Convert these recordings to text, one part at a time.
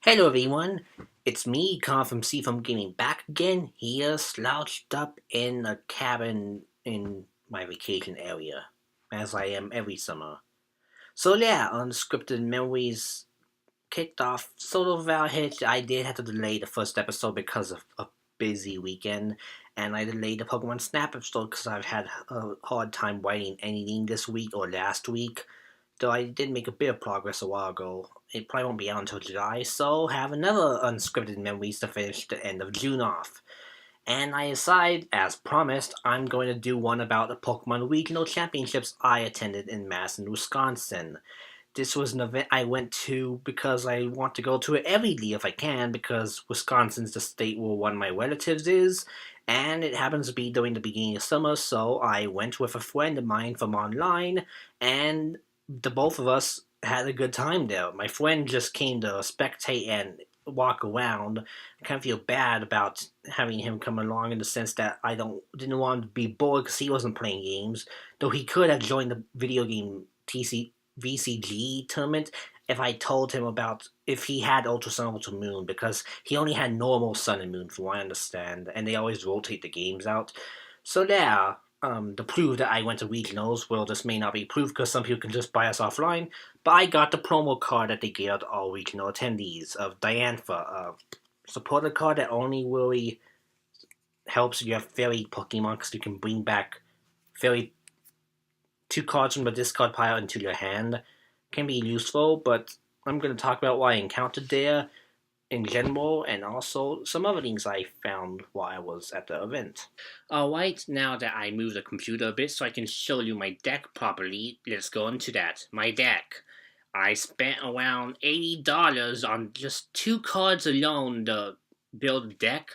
Hello everyone, it's me, Con from Seafoam Gaming, back again, here slouched up in a cabin in my vacation area, as I am every summer. So yeah, Unscripted Memories kicked off sort of without a hitch. I did have to delay the first episode because of a busy weekend, and I delayed the Pokemon Snap episode because I've had a hard time writing anything this week or last week. Though I did make a bit of progress a while ago. It probably won't be out until July, so have another Unscripted Memories to finish the end of June off. And I decide, as promised, I'm going to do one about the Pokemon Regional Championships I attended in Madison, Wisconsin. This was an event I went to because I want to go to it every year if I can, because Wisconsin's the state where one of my relatives is, and it happens to be during the beginning of summer, so I went with a friend of mine from online, and the both of us had a good time there. My friend just came to spectate and walk around. I kind of feel bad about having him come along in the sense that I didn't want him to be bored because he wasn't playing games, though he could have joined the video game VCG tournament if I told him about if he had Ultra Sun, Ultra Moon, because he only had normal Sun and Moon, from what I understand, and they always rotate the games out. So yeah, to prove that I went to regionals, well, this may not be proof because some people can just buy us offline, but I got the promo card that they gave out to all regional attendees of Diantha, a supporter card that only really helps you have fairy Pokemon because you can bring back fairy two cards from the discard pile into your hand. Can be useful, but I'm going to talk about what I encountered there in general and also some other things I found while I was at the event. Alright, now that I moved the computer a bit so I can show you my deck properly, let's go into that. My deck. I spent around $80 on just two cards alone to build a deck,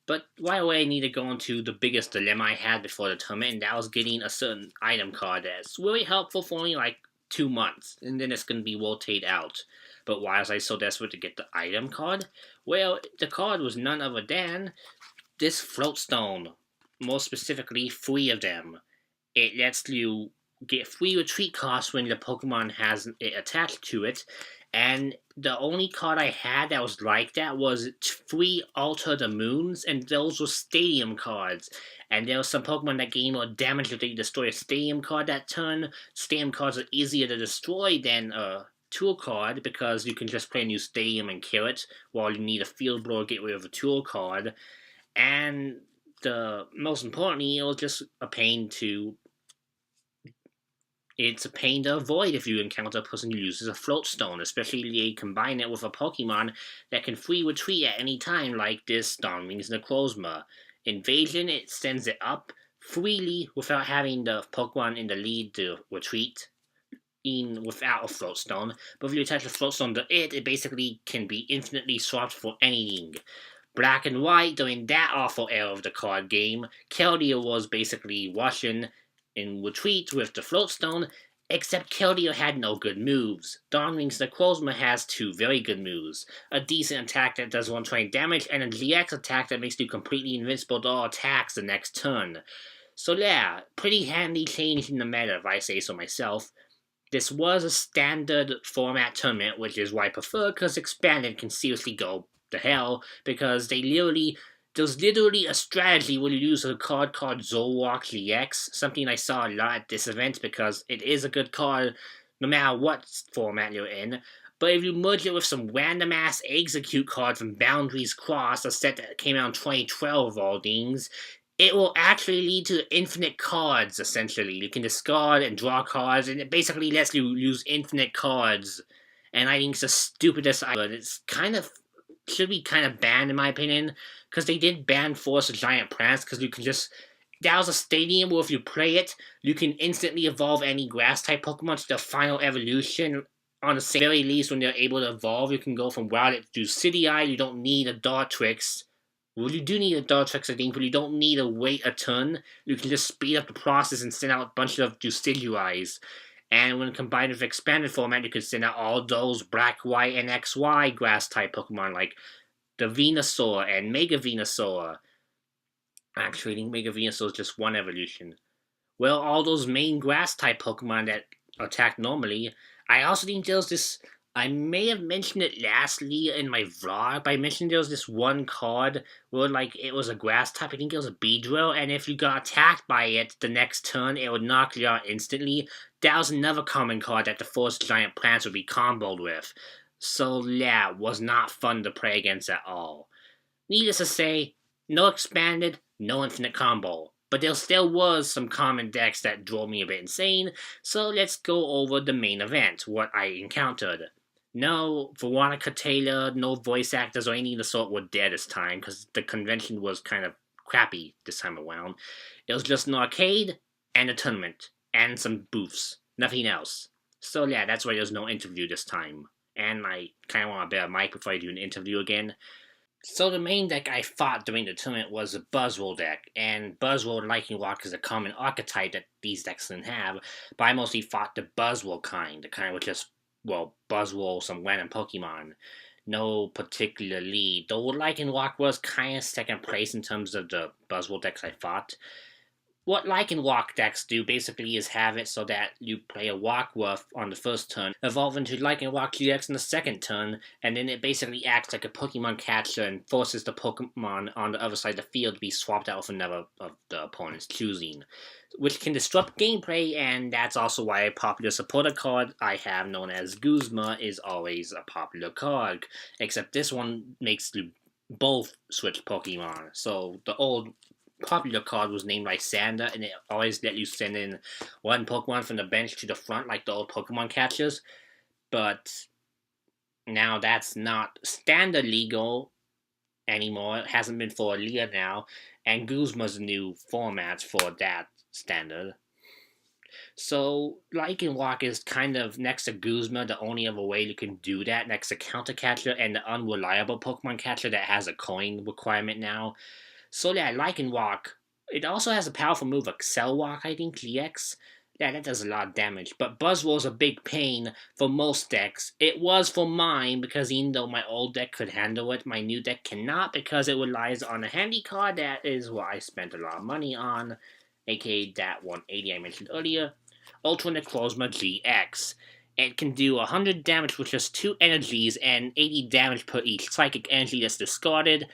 but right away I need to go into the biggest dilemma I had before the tournament, and that was getting a certain item card that's really helpful for me like 2 months, and then it's going to be rotated out. But why was I so desperate to get the item card? Well, the card was none other than this Floatstone. More specifically, 3 of them. It lets you get free retreat costs when the Pokemon has it attached to it, and the only card I had that was like that was 3 Alter the Moons, and those were stadium cards. And there was some Pokemon that gain more damage if they destroy a stadium card that turn. Stadium cards are easier to destroy than a tool card because you can just play a new stadium and kill it, while you need a field blow to get rid of a tool card. And the most importantly, it was just a pain to it's a pain to avoid if you encounter a person who uses a Floatstone, especially if you combine it with a Pokemon that can free retreat at any time, like this Stormwing's Necrozma. Invasion, it sends it up freely without having the Pokemon in the lead to retreat, in without a Floatstone. But if you attach a Floatstone to it, it basically can be infinitely swapped for anything. Black and White, during that awful era of the card game, Keldeo was basically Russian in retreat with the Floatstone, except Keldeo had no good moves. Dawnwing's Necrozma has 2 very good moves. A decent attack that does 120 damage, and a GX attack that makes you completely invincible to all attacks the next turn. So yeah, pretty handy change in the meta if I say so myself. This was a standard format tournament, which is why I prefer, because expanded can seriously go to hell, because there's literally a strategy where you use a card called Zolwalk GX, something I saw a lot at this event because it is a good card no matter what format you're in. But if you merge it with some random ass execute card from Boundaries Cross, a set that came out in 2012 of all things, it will actually lead to infinite cards, essentially. You can discard and draw cards, and it basically lets you use infinite cards. And I think it's the stupidest idea, but it's should be kind of banned in my opinion, because they did ban Force of Giant Plants, because you can just, that was a stadium where if you play it, you can instantly evolve any grass-type Pokemon to the final evolution. On the very least, when they're able to evolve, you can go from Rowlet to City-Eye. You don't need a Dartrix. Well, you do need a Dartrix, I think, but you don't need to wait a turn. You can just speed up the process and send out a bunch of Decidueyes. And when combined with expanded format, you can send out all those Black, White, and XY grass-type Pokemon, like the Venusaur and Mega Venusaur. Actually, I think Mega Venusaur is just one evolution. Well, all those main grass-type Pokemon that attack normally. I also think there's this I may have mentioned it lastly in my vlog, but I mentioned there was this one card where like it was a grass type, I think it was a Beedrill, and if you got attacked by it the next turn, it would knock you out instantly. That was another common card that the Forest Giant plants would be comboed with. So yeah, was not fun to play against at all. Needless to say, no expanded, no infinite combo. But there still was some common decks that drove me a bit insane, so let's go over the main event, what I encountered. No Veronica Taylor, no voice actors or any of the sort were there this time, because the convention was kind of crappy this time around. It was just an arcade and a tournament, and some booths. Nothing else. So yeah, that's why there's no interview this time. And I kind of want a better mic before I do an interview again. So the main deck I fought during the tournament was a Buzzroll deck, and Buzzroll Lightning Rock is a common archetype that these decks didn't have, but I mostly fought the Buzzroll kind, the kind with just, well, Buzzroll some random Pokemon. No particular lead, though Lightning Rock was kind of second place in terms of the Buzzroll decks I fought. What Lycan Walk decks do basically is have it so that you play a Walkworth on the first turn, evolve into Lycan Walk GX in the second turn, and then it basically acts like a Pokemon catcher and forces the Pokemon on the other side of the field to be swapped out with another of the opponent's choosing, which can disrupt gameplay, and that's also why a popular supporter card I have known as Guzma is always a popular card, except this one makes you both switch Pokemon. So the old popular card was named Lysander, and it always let you send in one Pokemon from the bench to the front like the old Pokemon catchers. But now that's not standard legal anymore. It hasn't been for a year now, and Guzma's a new format for that standard. So, Lycan Walk is kind of next to Guzma, the only other way you can do that, next to Counter Catcher and the unreliable Pokemon Catcher that has a coin requirement now. So yeah, Lycan Walk. It also has a powerful move, Excel Walk, I think, GX. Yeah, that does a lot of damage. But Buzzroll's a big pain for most decks. It was for mine, because even though my old deck could handle it, my new deck cannot, because it relies on a handy card that is what I spent a lot of money on, aka that 180 I mentioned earlier, Ultra Necrozma GX. It can do 100 damage with just 2 energies and 80 damage per each psychic energy that's discarded.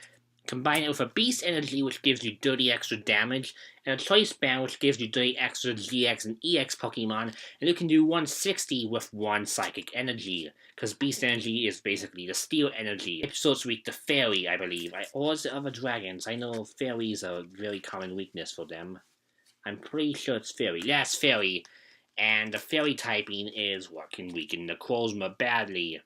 Combine it with a Beast Energy, which gives you 30 extra damage, and a Choice Band, which gives you 30 extra GX and EX Pokemon, and you can do 160 with 1 Psychic Energy, because Beast Energy is basically the Steel Energy. Episode's weak to Fairy, I believe, or is it other dragons? I know Fairies are a very common weakness for them. I'm pretty sure it's Fairy. Yeah, it's Fairy, and the Fairy typing is what can weaken Necrozma badly.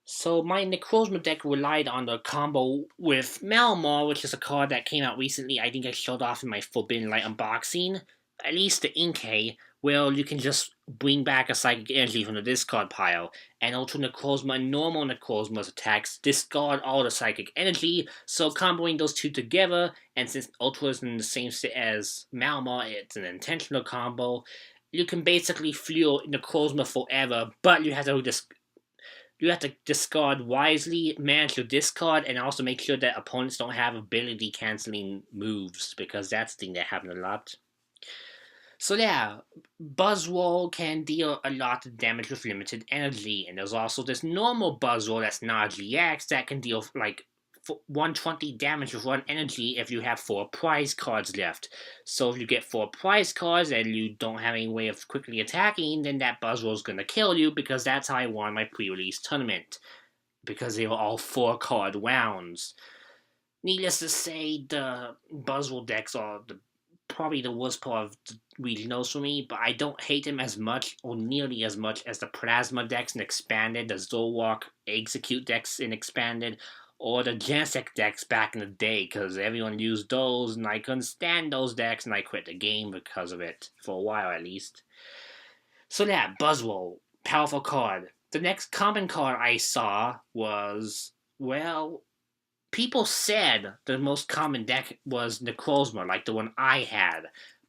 So my Necrozma deck relied on the combo with Malamar, which is a card that came out recently. I think I showed off in my Forbidden Light unboxing. At least the Inkay, where you can just bring back a Psychic Energy from the discard pile, and Ultra Necrozma and normal Necrozma's attacks discard all the Psychic Energy, so comboing those two together, and since Ultra is in the same set as Malamar, it's an intentional combo. You can basically fuel Necrozma forever, but you have to discard wisely, manage your discard, and also make sure that opponents don't have ability canceling moves, because that's the thing that happens a lot. So yeah, Buzzroll can deal a lot of damage with limited energy, and there's also this normal Buzzroll that's not GX that can deal like 120 damage with 1 energy if you have 4 prize cards left. So if you get 4 prize cards and you don't have any way of quickly attacking, then that Buzzroll is going to kill you, because that's how I won my pre-release tournament, because they were all 4 card rounds. Needless to say, the Buzzroll decks are probably the worst part of the regionals for me, but I don't hate them as much or nearly as much as the Plasma decks in Expanded, the Zolwalk Execute decks in Expanded, or the Genesect decks back in the day, because everyone used those, and I couldn't stand those decks, and I quit the game because of it, for a while at least. So yeah, Buzzroll, powerful card. The next common card I saw was, well, people said the most common deck was Necrozma, like the one I had,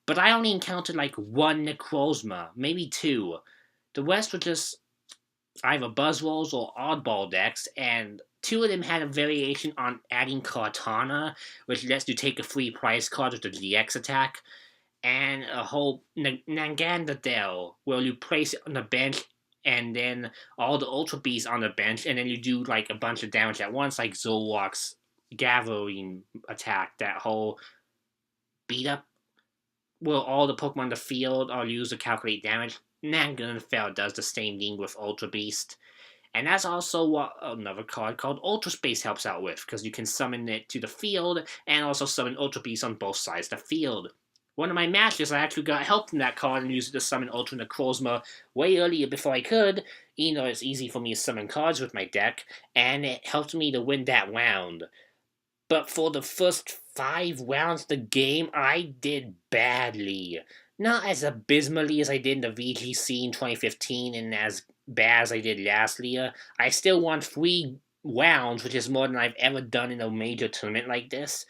but I only encountered like 1 Necrozma, maybe 2. The rest were just either Buzzrolls or Oddball decks, and 2 of them had a variation on adding Cortana, which lets you take a free prize card with the GX attack, and a whole Nangandadel, where you place it on the bench and then all the Ultra Beasts on the bench, and then you do like a bunch of damage at once, like Zolwalk's gathering attack, that whole beat up. Well, all the Pokemon in the field are used to calculate damage. Naganfell does the same thing with Ultra Beast. And that's also what another card called Ultra Space helps out with, because you can summon it to the field and also summon Ultra Beasts on both sides of the field. One of my matches, I actually got help from that card and used it to summon Ultra Necrozma way earlier before I could, even though it's easy for me to summon cards with my deck, and it helped me to win that round. But for the first 5 rounds of the game, I did badly. Not as abysmally as I did in the VGC in 2015 and as bad as I did last year. I still won 3 rounds, which is more than I've ever done in a major tournament like this.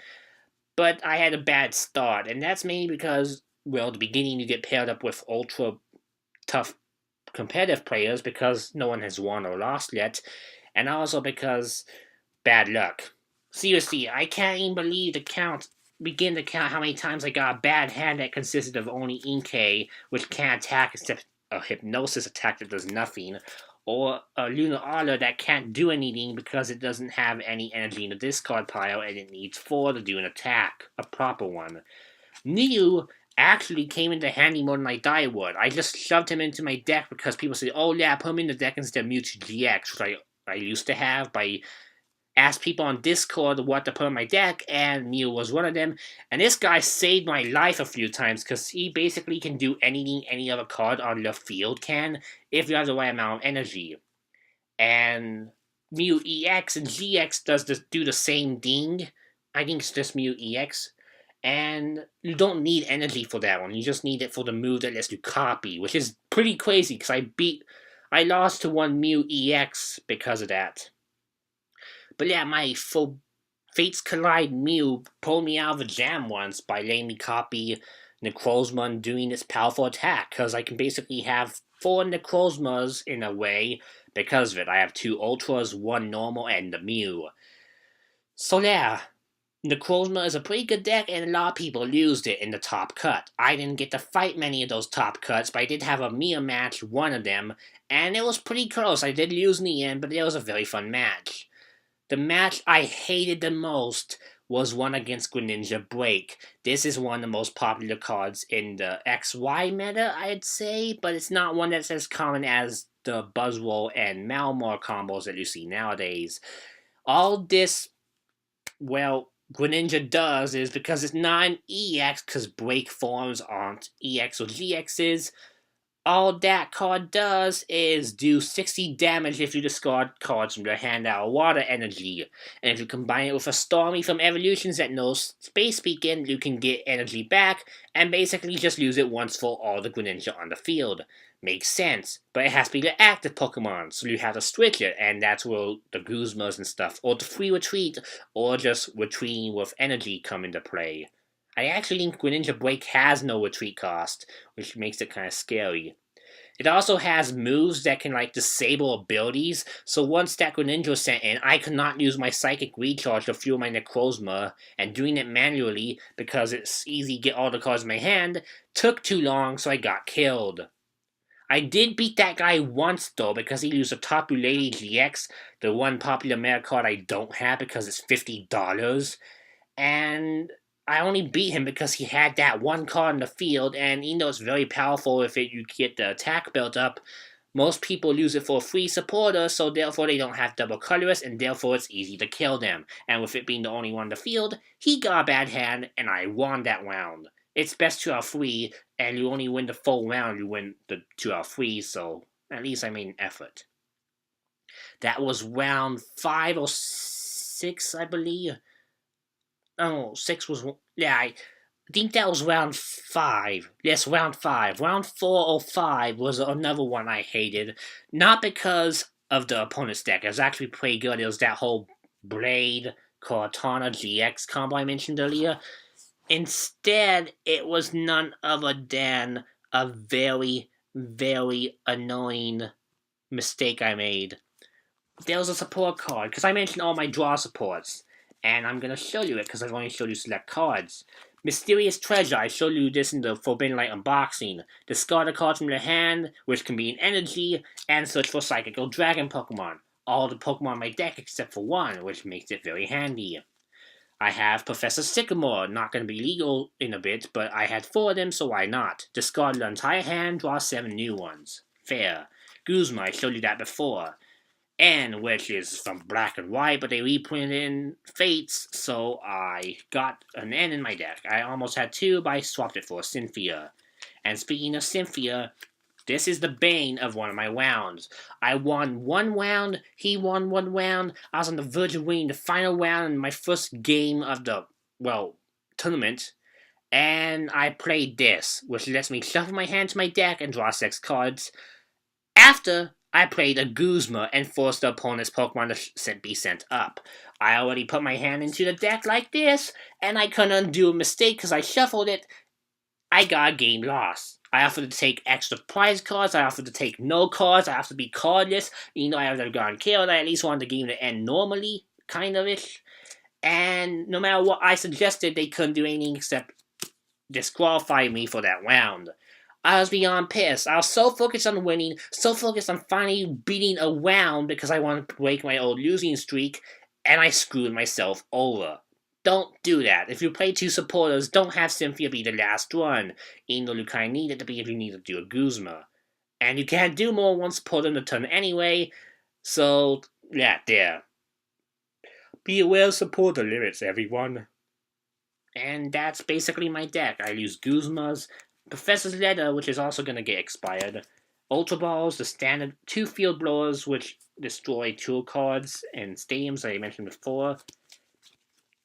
But I had a bad start, and that's mainly because, well, at the beginning you get paired up with ultra tough competitive players because no one has won or lost yet, and also because bad luck. Seriously, I can't even begin to count how many times I got a bad hand that consisted of only Inkay, which can't attack except a Hypnosis attack that does nothing, or a Lunar Otter that can't do anything because it doesn't have any energy in the discard pile and it needs 4 to do an attack, a proper one. Mew actually came into handy more than I thought it would. I just shoved him into my deck because people say, oh yeah, put him in the deck instead of Mewtwo GX, which I used to have by asked people on Discord what to put on my deck, and Mew was one of them. And this guy saved my life a few times, because he basically can do anything any other card on the field can, if you have the right amount of energy. And Mew EX and GX do the same thing. I think it's just Mew EX. And you don't need energy for that one, you just need it for the move that lets you copy, which is pretty crazy, because I lost to one Mew EX because of that. But yeah, my Fates Collide Mew pulled me out of a jam once by letting me copy Necrozma and doing this powerful attack, because I can basically have 4 Necrozmas in a way because of it. I have 2 Ultras, 1 normal, and the Mew. So yeah, Necrozma is a pretty good deck, and a lot of people used it in the top cut. I didn't get to fight many of those top cuts, but I did have a mirror match, one of them, and it was pretty close. I did lose in the end, but it was a very fun match. The match I hated the most was one against Greninja Break. This is one of the most popular cards in the XY meta, I'd say, but it's not one that's as common as the Buzzwole and Malmore combos that you see nowadays. All this, well, Greninja does is because it's not an EX, because Break forms aren't EX or GXs. All that card does is do 60 damage if you discard cards from your hand out of water energy. And if you combine it with a Stormy from Evolutions that knows Space Beacon, you can get energy back and basically just use it once for all the Greninja on the field. Makes sense, but it has to be the active Pokemon, so you have to switch it, and that's where the Guzmas and stuff, or the free retreat, or just retreating with energy come into play. I actually think Greninja Break has no retreat cost, which makes it kind of scary. It also has moves that can disable abilities, so once that Greninja was sent in, I could not use my Psychic Recharge to fuel my Necrozma, and doing it manually, because it's easy to get all the cards in my hand, took too long, so I got killed. I did beat that guy once though, because he used a Tapu Lady GX, the one popular meta card I don't have because it's $50, and I only beat him because he had that one card in the field, and even though it's very powerful if you get the attack built up, most people use it for a free supporter, so therefore they don't have double colorless, and therefore it's easy to kill them. And with it being the only one in the field, he got a bad hand, and I won that round. It's best 2 out of 3, and you only win the full round, you win the 2 out of 3, so at least I made an effort. That was round 5 or 6, I believe. Oh, 6 was... Yeah, I think that was round 5. Yes, round 5. Round 4 or 5 was another one I hated. Not because of the opponent's deck. It was actually pretty good. It was that whole Blade, Cortana GX combo I mentioned earlier. Instead, it was none other than a very, very annoying mistake I made. There was a support card, because I mentioned all my draw supports. and I'm gonna show you it because I've only showed you select cards. Mysterious Treasure, I showed you this in the Forbidden Light unboxing. Discard a card from your hand, which can be an energy, and search for Psychical Dragon Pokemon. All the Pokemon in my deck except for one, which makes it very handy. I have Professor Sycamore, not going to be legal in a bit, but I had 4 of them, so why not? Discard the entire hand, draw 7 new ones. Fair. Guzma, I showed you that before. N, which is from Black and White, but they reprinted in Fates, so I got an N in my deck. I almost had 2, but I swapped it for Cynthia. And speaking of Cynthia, this is the bane of one of my rounds. I won 1 round, he won 1 round. I was on the verge of winning the final round in my first game of the, tournament. And I played this, which lets me shuffle my hand to my deck and draw 6 cards. After I played a Guzma and forced the opponent's Pokemon to be sent up. I already put my hand into the deck like this, and I couldn't undo a mistake because I shuffled it. I got a game loss. I offered to take extra prize cards, I offered to take no cards, I offered to be cardless, I would have gotten killed, I at least wanted the game to end normally, kind of ish. And no matter what I suggested, they couldn't do anything except disqualify me for that round. I was beyond pissed. I was so focused on winning, so focused on finally beating a round because I wanted to break my old losing streak, and I screwed myself over. Don't do that. If you play 2 supporters, don't have Cynthia be the last one, even though you kinda need it to be if you need to do a Guzma. And you can't do more than 1 supporter in the turn anyway, so, yeah, there. Be aware of supporter limits, everyone. And that's basically my deck. I use Guzmas, Professor's Letter, which is also gonna get expired, Ultra Balls, the standard 2 Field Blowers, which destroy tool cards and stadiums that I mentioned before.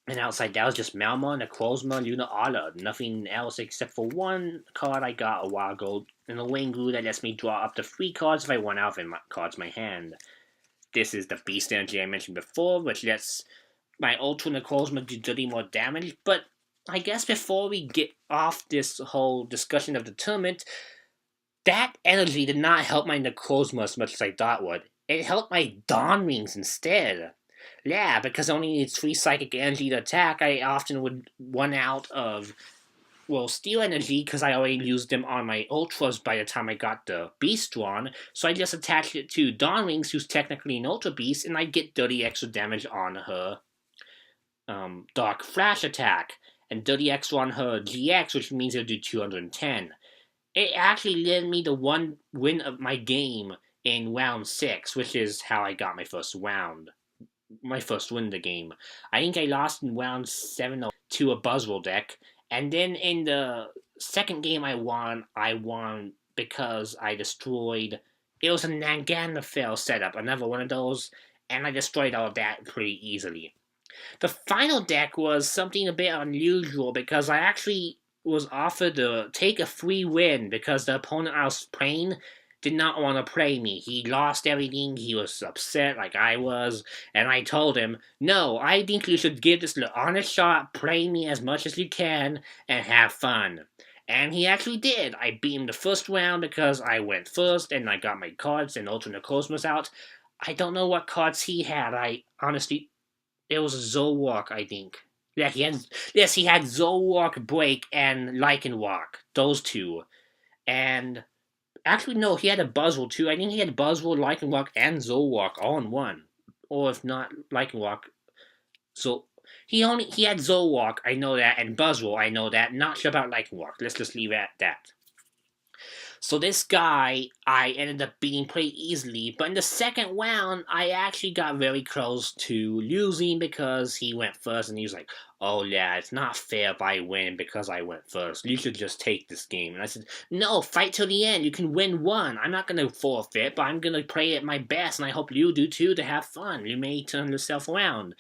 And outside that was just Malmon, Necrozma, Lunala. Nothing else except for 1 card I got a while ago, and a Wing Glue that lets me draw up to 3 cards if I run out of cards in my hand. This is the Beast Energy I mentioned before, which lets my Ultra Necrozma do 30 more damage, but I guess before we get off this whole discussion of the tournament, that energy did not help my Necrozma as much as I thought it would. It helped my Dawn Rings instead. Yeah, because I only needs 3 psychic energy to attack, I often would run out of, steel energy because I already used them on my ultras by the time I got the beast drawn, so I just attached it to Dawn Rings, who's technically an ultra beast, and I get 30 extra damage on her Dark Flash attack, and 30 extra on her GX, which means it'll do 210. It actually led me to 1 win of my game in round 6, which is how I got my first round. My first win of the game. I think I lost in round 7 to a Buzzwole deck, and then in the second game I won because I destroyed, it was a Naganafell setup, another one of those, and I destroyed all of that pretty easily. The final deck was something a bit unusual because I actually was offered to take a free win because the opponent I was playing did not want to play me. He lost everything, he was upset like I was, and I told him, no, I think you should give this an honest shot, play me as much as you can, and have fun. And he actually did. I beat him the first round because I went first, and I got my cards and Ultra Necrozmas out. I don't know what cards he had. It was a Zolwark, I think. Yeah, he had Zolwark Break and Lycanroc. Those 2. And actually, no, he had a Buzzwole too. I think he had Buzzwole, Lycanroc, and Zolwark all in 1. Or if not Lycanroc. So he had Zolwark, I know that, and Buzzwole, I know that. Not sure about Lycanroc. Let's just leave it at that. So this guy, I ended up beating pretty easily, but in the second round, I actually got very close to losing because he went first, and he was like, oh yeah, it's not fair if I win because I went first. You should just take this game. And I said, no, fight till the end. You can win 1. I'm not going to forfeit, but I'm going to play at my best, and I hope you do too to have fun. You may turn yourself around.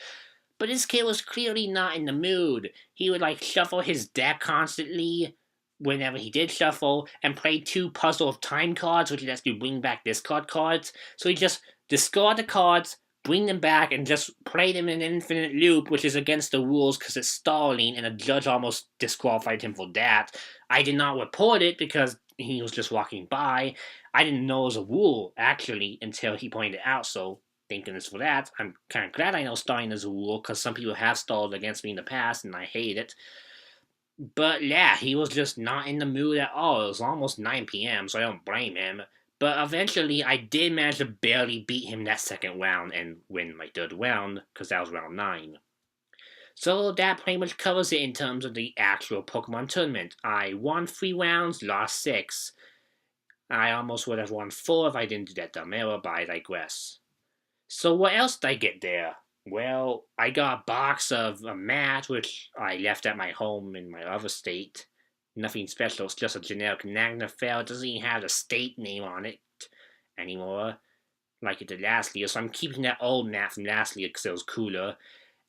But this kid was clearly not in the mood. He would shuffle his deck constantly whenever he did shuffle, and play 2 Puzzle of Time cards, which lets you bring back discard cards. So he just discard the cards, bring them back, and just play them in an infinite loop, which is against the rules because it's stalling, and a judge almost disqualified him for that. I did not report it because he was just walking by. I didn't know it was a rule, actually, until he pointed it out, so thank goodness for that. I'm kind of glad I know stalling is a rule, because some people have stalled against me in the past, and I hate it. But yeah, he was just not in the mood at all. It was almost 9 p.m., so I don't blame him. But eventually, I did manage to barely beat him that second round and win my third round, because that was round 9. So that pretty much covers it in terms of the actual Pokemon tournament. I won 3 rounds, lost 6. I almost would have won 4 if I didn't do that dumb error, but I digress. So what else did I get there? Well, I got a box of a mat, which I left at my home in my other state. Nothing special, it's just a generic Magnafell. It doesn't even have the state name on it anymore, like it did last year. So I'm keeping that old mat from last year because it was cooler.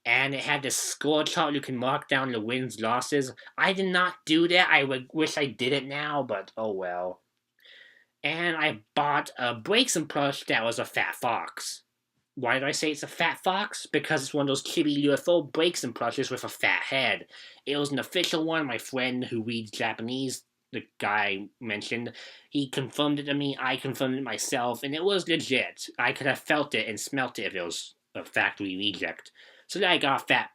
And it had this score chart you can mark down the wins, losses. I did not do that. I wish I did it now, but oh well. And I bought a Braixen plush that was a fat fox. Why did I say it's a fat fox? Because it's one of those chibi UFO Braixen plushes with a fat head. It was an official one. My friend who reads Japanese, the guy I mentioned, he confirmed it to me. I confirmed it myself, and it was legit. I could have felt it and smelt it if it was a factory reject. So then I got a fat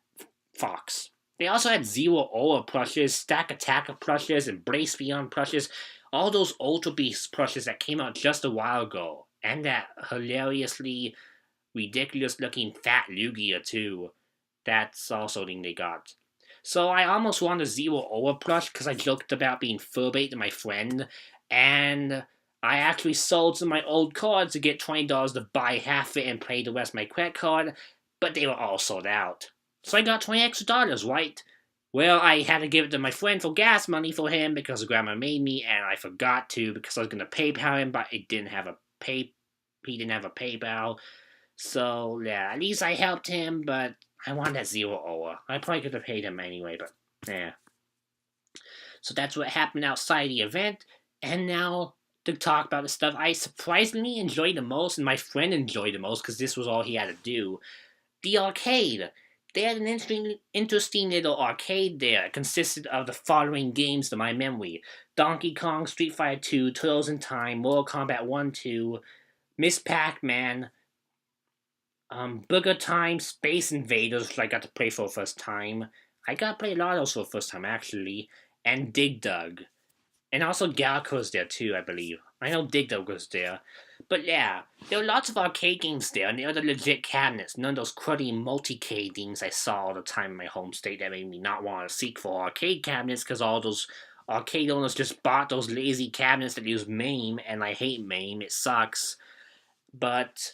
fox. They also had Zero Aura plushes, Stack Attacker plushes, and Brace Beyond plushes. All those Ultra Beast plushes that came out just a while ago. And that hilariously ridiculous looking fat Lugia too. That's also a thing they got. So I almost won a Zero Aura plush because I joked about being furbait to my friend. And I actually sold some of my old cards to get $20 to buy half it and pay the rest of my credit card. But they were all sold out. So I got $20 extra, right? Well, I had to give it to my friend for gas money for him because Grandma made me, and I forgot to because I was gonna PayPal him, but he didn't have a PayPal. So yeah, at least I helped him, but I wanted that Zero Aura. I probably could have paid him anyway, but yeah. So that's what happened outside the event, and now to talk about the stuff I surprisingly enjoyed the most, and my friend enjoyed the most because this was all he had to do. The arcade. They had an interesting little arcade there. It consisted of the following games to my memory: Donkey Kong, Street Fighter 2, Turtles in Time, Mortal Kombat 1, 2, Miss Pac-Man, Booger Time, Space Invaders, which I got to play for the first time. I got to play a lot of those for the first time, actually. And Dig Dug. And also Galaga was there too, I believe. I know Dig Dug was there. But yeah, there were lots of arcade games there, and they were the legit cabinets. None of those cruddy multi-K things I saw all the time in my home state that made me not want to seek for arcade cabinets, because all those arcade owners just bought those lazy cabinets that use MAME, and I hate MAME, it sucks. But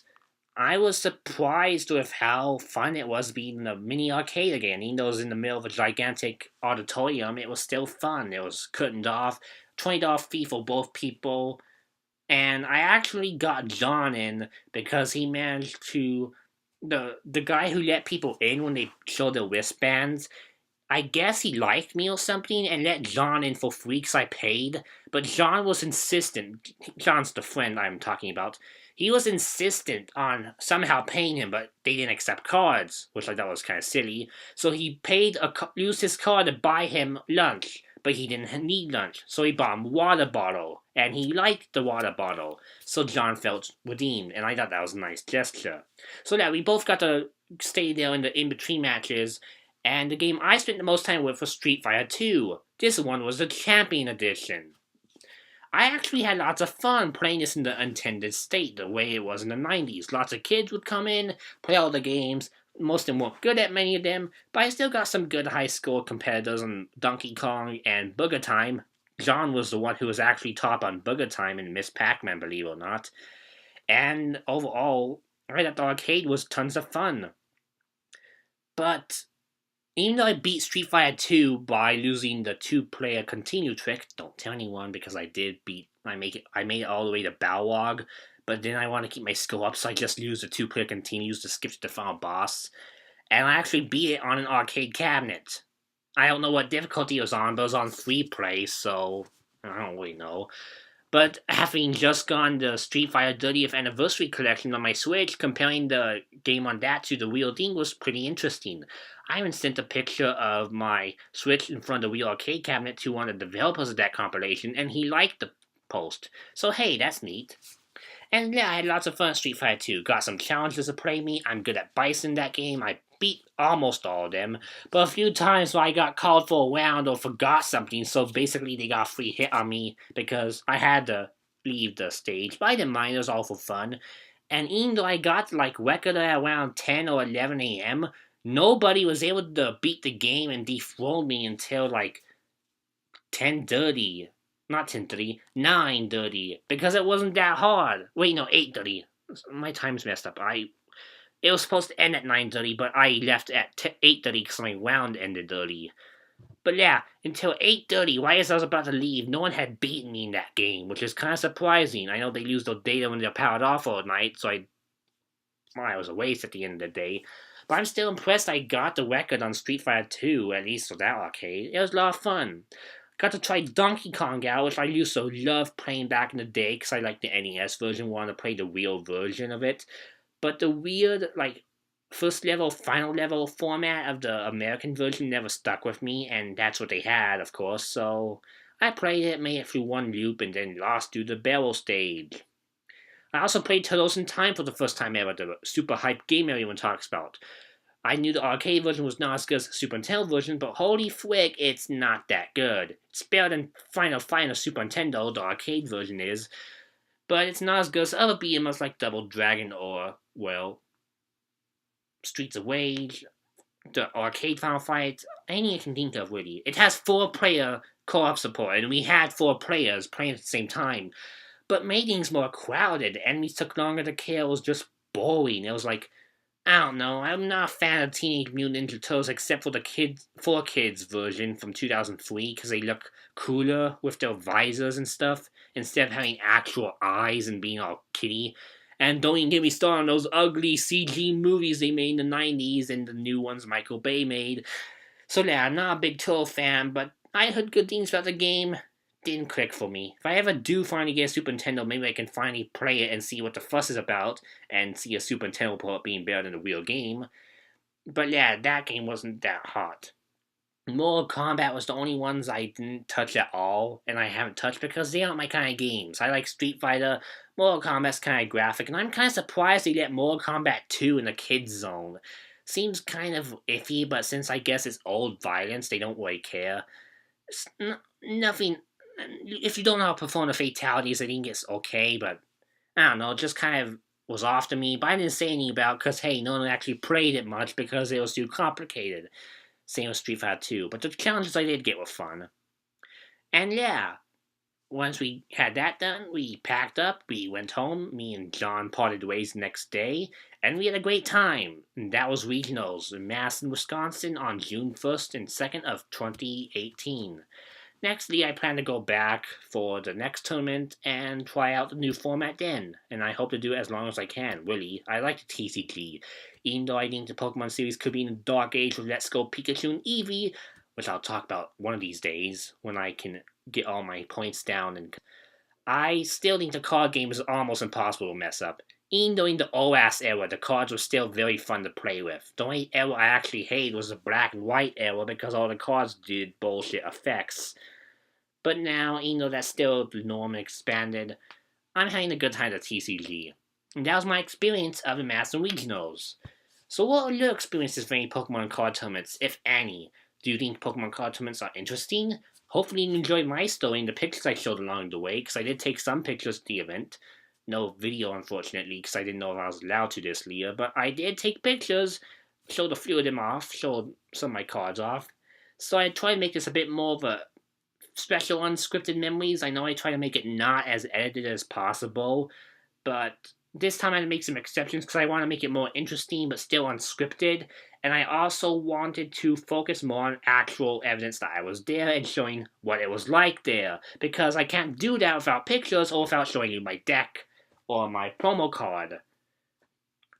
I was surprised with how fun it was being in a mini arcade again. Even though it was in the middle of a gigantic auditorium, it was still fun. It was curtained off, $20 fee for both people. And I actually got John in because he managed to the guy who let people in when they showed their wristbands. I guess he liked me or something and let John in for free because I paid. But John was insistent. John's the friend I'm talking about. He was insistent on somehow paying him, but they didn't accept cards, which I thought was kind of silly. So he used his card to buy him lunch, but he didn't need lunch, so he bought him a water bottle, and he liked the water bottle, so John felt redeemed, and I thought that was a nice gesture. So yeah, we both got to stay there in the in-between matches, and the game I spent the most time with was Street Fighter 2. This one was the Champion Edition. I actually had lots of fun playing this in the unintended state, the way it was in the 90s. Lots of kids would come in, play all the games. Most of them weren't good at many of them, but I still got some good high score competitors on Donkey Kong and Booger Time. John was the one who was actually top on Booger Time and Miss Pac-Man, believe it or not. And overall, right at the arcade was tons of fun. But even though I beat Street Fighter 2 by losing the two-player continue trick, don't tell anyone because I made it all the way to Balrog, but then I want to keep my skill up, so I just used the two-player continues to skip to the final boss, and I actually beat it on an arcade cabinet. I don't know what difficulty it was on, but it was on free play, so I don't really know. But having just gotten the Street Fighter 30th Anniversary Collection on my Switch, comparing the game on that to the real thing was pretty interesting. I even sent a picture of my Switch in front of the real arcade cabinet to one of the developers of that compilation, and he liked the post. So hey, that's neat. And yeah, I had lots of fun at Street Fighter 2. Got some challenges to play me. I'm good at Bison that game. I beat almost all of them. But a few times I got called for a round or forgot something, so basically they got a free hit on me because I had to leave the stage. But I didn't mind, it was all for fun. And even though I got like record at around 10 or 11 a.m., nobody was able to beat the game and dethrone me until like 10:30. Not 10:30, 9:30, because it wasn't that hard. Wait, no, 8:30. My time's messed up. It was supposed to end at 9:30, but I left at 8:30 because my round ended early. But yeah, until 8:30, right as I was about to leave, no one had beaten me in that game, which is kind of surprising. I know they lose their data when they're powered off all night, so it was a waste at the end of the day. But I'm still impressed I got the record on Street Fighter 2, at least for that arcade. It was a lot of fun. Got to try Donkey Kong out, which I used to love playing back in the day because I liked the NES version, wanted to play the real version of it. But the weird, like, first level, final level format of the American version never stuck with me, and that's what they had, of course, so I played it, made it through one loop, and then lost to the barrel stage. I also played Turtles in Time for the first time ever, the super hyped game everyone talks about. I knew the arcade version was not as good as the Super Nintendo version, but holy frick, it's not that good. It's better than Final Fight on Super Nintendo, the arcade version is, but it's not as good as other beat-em-ups like Double Dragon or, well, Streets of Rage, the arcade Final Fight, any you can think of, really. It has 4-player co-op support, and we had 4 players playing at the same time, but made things more crowded. The enemies took longer to kill, it was just boring. It was like, I don't know, I'm not a fan of Teenage Mutant Ninja Turtles except for the kids, 4Kids version from 2003 because they look cooler with their visors and stuff instead of having actual eyes and being all kitty. And don't even get me started on those ugly CG movies they made in the 90s and the new ones Michael Bay made. So yeah, I'm not a big Turtle fan, but I heard good things about the game. Didn't click for me. If I ever do finally get a Super Nintendo, maybe I can finally play it and see what the fuss is about, and see a Super Nintendo port being better than the real game. But yeah, that game wasn't that hot. Mortal Kombat was the only ones I didn't touch at all, and I haven't touched because they aren't my kind of games. I like Street Fighter, Mortal Kombat's kind of graphic, and I'm kind of surprised they let Mortal Kombat 2 in the kids zone. Seems kind of iffy, but since I guess it's old violence, they don't really care. Nothing. If you don't know how to perform the fatalities, I think it's okay, but I don't know, it just kind of was off to me. But I didn't say anything about it because, hey, no one actually played it much because it was too complicated. Same with Street Fighter 2. But the challenges I did get were fun. And yeah, once we had that done, we packed up, we went home. Me and John parted ways the next day, and we had a great time. And that was regionals in Madison, Wisconsin on June 1st and 2nd of 2018. Nextly, I plan to go back for the next tournament and try out the new format then, and I hope to do it as long as I can, really. I like the TCG, even though I think the Pokemon series could be in the dark age with Let's Go Pikachu and Eevee, which I'll talk about one of these days when I can get all my points down. And I still think the card game is almost impossible to mess up. Even during the OAS era, the cards were still very fun to play with. The only era I actually hated was the black and white era because all the cards did bullshit effects. But now, even though that's still the norm expanded, I'm having a good time at TCG. And that was my experience of the Madison Regionals. So what are your experiences for any Pokemon card tournaments, if any? Do you think Pokemon card tournaments are interesting? Hopefully you enjoyed my story and the pictures I showed along the way, because I did take some pictures at the event. No video, unfortunately, because I didn't know if I was allowed to this year, but I did take pictures, showed a few of them off, showed some of my cards off. So I tried to make this a bit more of a special unscripted memories. I know I try to make it not as edited as possible, but this time I had to make some exceptions because I want to make it more interesting but still unscripted, and I also wanted to focus more on actual evidence that I was there and showing what it was like there, because I can't do that without pictures or without showing you my deck or my promo card.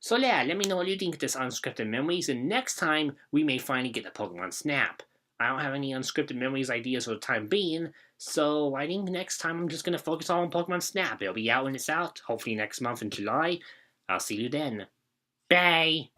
So yeah, let me know what you think of this unscripted memories, and next time we may finally get the Pokemon Snap. I don't have any unscripted memories ideas for the time being, so I think next time I'm just going to focus all on Pokemon Snap. It'll be out when it's out, hopefully next month in July. I'll see you then. Bye!